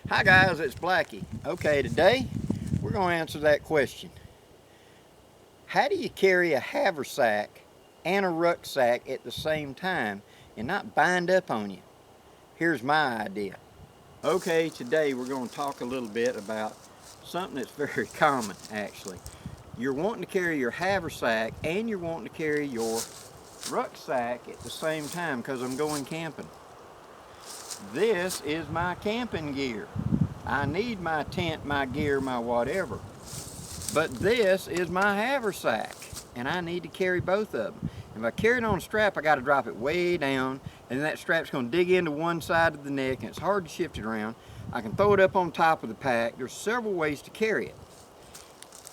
Hi guys, it's Blackie. Okay, today we're going to answer that question. How do you carry a haversack and a rucksack at the same time and not bind up on you? Here's my idea. Okay, today we're going to talk a little bit about something that's very common actually. You're wanting to carry your haversack and you're wanting to carry your rucksack at the same time because I'm going camping. This is my camping gear. I need my tent, my gear, my whatever. But this is my haversack, and I need to carry both of them. If I carry it on a strap, I got to drop it way down, and that strap's going to dig into one side of the neck, and it's hard to shift it around. I can throw it up on top of the pack. There's several ways to carry it.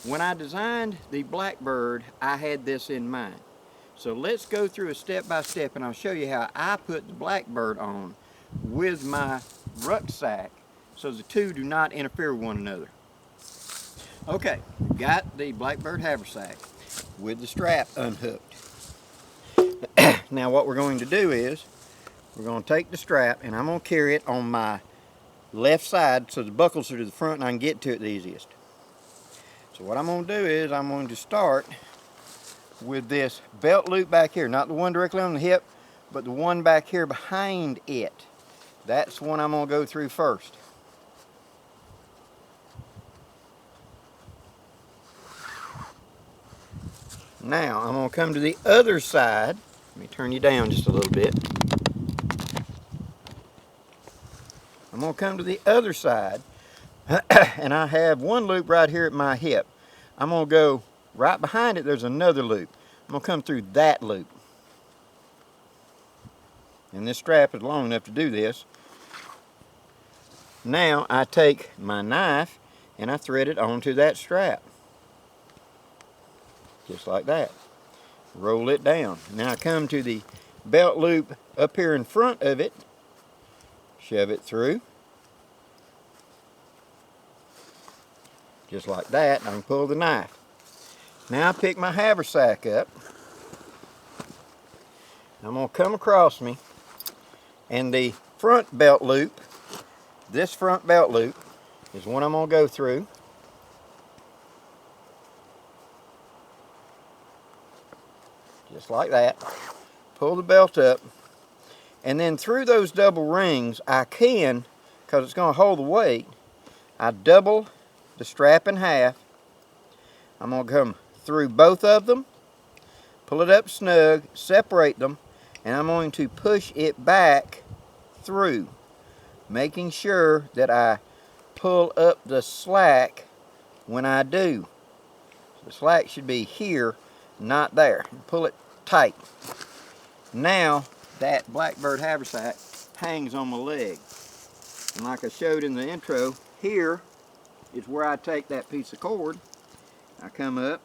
When I designed the Blackbird, I had this in mind. So let's go through a step by step, and I'll show you how I put the Blackbird on with my rucksack so the two do not interfere with one another. Okay, got the Blackbird Haversack with the strap unhooked. Now what we're going to do is we're going to take the strap and I'm going to carry it on my left side so the buckles are to the front and I can get to it the easiest. So what I'm going to do is I'm going to start with this belt loop back here, not the one directly on the hip, but the one back here behind it. That's the one I'm going to go through first. Now I'm going to come to the other side. Let me turn you down just a little bit. I'm going to come to the other side and I have one loop right here at my hip. I'm going to go right behind it, there's another loop. I'm going to come through that loop. And this strap is long enough to do this. Now I take my knife and I thread it onto that strap. Just like that. Roll it down. Now I come to the belt loop up here in front of it. Shove it through. Just like that. I can pull the knife. Now I pick my haversack up. I'm going to come across me. And the front belt loop, this front belt loop, is one I'm going to go through. Just like that. Pull the belt up. And then through those double rings, I can, because it's going to hold the weight, I double the strap in half. I'm going to come through both of them, pull it up snug, separate them, and I'm going to push it back through, making sure that I pull up the slack when I do. The slack should be here, not there. Pull it tight. Now that Blackbird Haversack hangs on my leg. And like I showed in the intro, here is where I take that piece of cord. I come up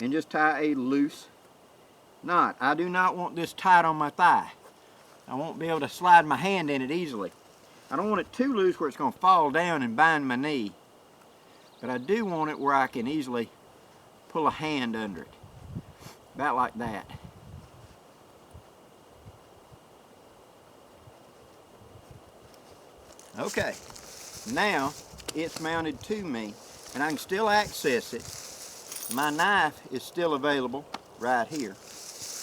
and just tie a loose knot. I do not want this tight on my thigh. I won't be able to slide my hand in it easily. I don't want it too loose where it's going to fall down and bind my knee. But I do want it where I can easily pull a hand under it. About like that. Okay, now it's mounted to me and I can still access it. My knife is still available right here.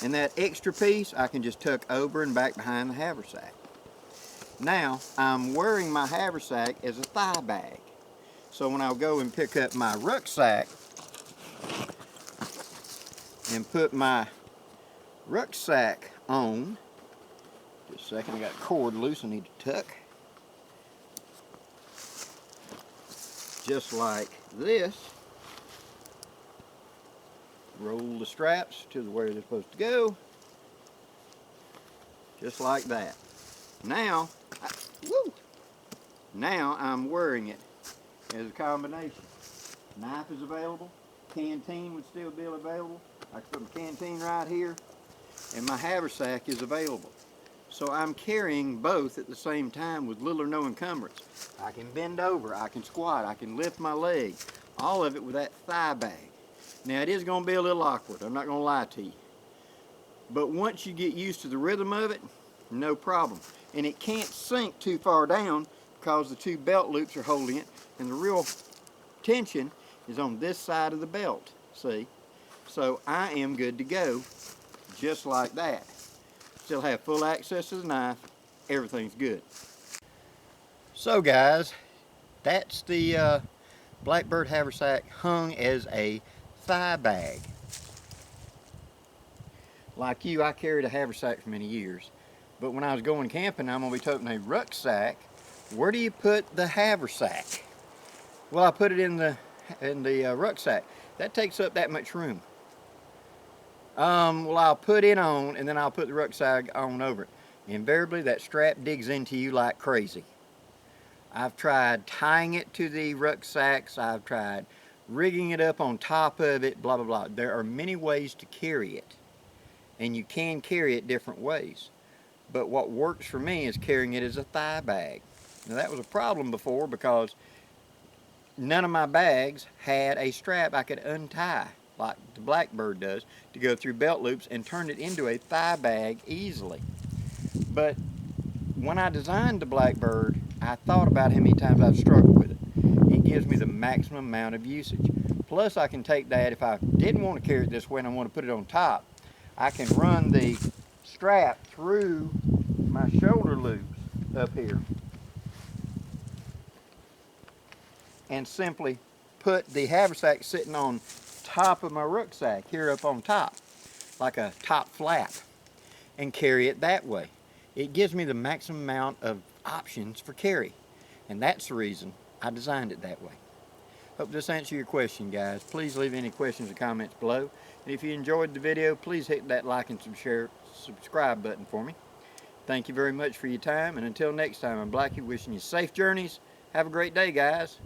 And that extra piece I can just tuck over and back behind the haversack. Now I'm wearing my haversack as a thigh bag. So when I'll go and pick up my rucksack and put my rucksack on, just a second, I got the cord loose I need to tuck. Just like this. Roll the straps to where they're supposed to go. Just like that. Now, now I'm wearing it as a combination. Knife is available. Canteen would still be available. I can put my canteen right here. And my haversack is available. So I'm carrying both at the same time with little or no encumbrance. I can bend over, I can squat, I can lift my leg. All of it with that thigh bag. Now it is going to be a little awkward, I'm not going to lie to you. But once you get used to the rhythm of it, no problem. And it can't sink too far down because the two belt loops are holding it, and the real tension is on this side of the belt, see? So I am good to go, just like that. Still have full access to the knife, everything's good. So guys, that's the Blackbird Haversack hung as a thigh bag. Like you, I carried a haversack for many years, but when I was going camping, I'm going to be toting a rucksack. Where do you put the haversack? Well, I put it in the rucksack. That takes up that much room. Well, I'll put it on, and then I'll put the rucksack on over it. Invariably, that strap digs into you like crazy. I've tried tying it to the rucksacks. I've tried rigging it up on top of it, blah, blah, blah. There are many ways to carry it, and you can carry it different ways. But what works for me is carrying it as a thigh bag. Now, that was a problem before because none of my bags had a strap I could untie, like the Blackbird does, to go through belt loops and turn it into a thigh bag easily. But when I designed the Blackbird, I thought about how many times I've struggled with it. It gives me the maximum amount of usage. Plus, I can take that, if I didn't want to carry it this way and I want to put it on top, I can run the strap through my shoulder loops up here and simply put the haversack sitting on top of my rucksack here up on top, like a top flap, and carry it that way. It gives me the maximum amount of options for carry, and that's the reason I designed it that way. Hope this answered your question, guys. Please leave any questions or comments below, and if you enjoyed the video, please hit that like and subscribe button for me. Thank you very much for your time, and until next time, I'm Blackie wishing you safe journeys. Have a great day, guys.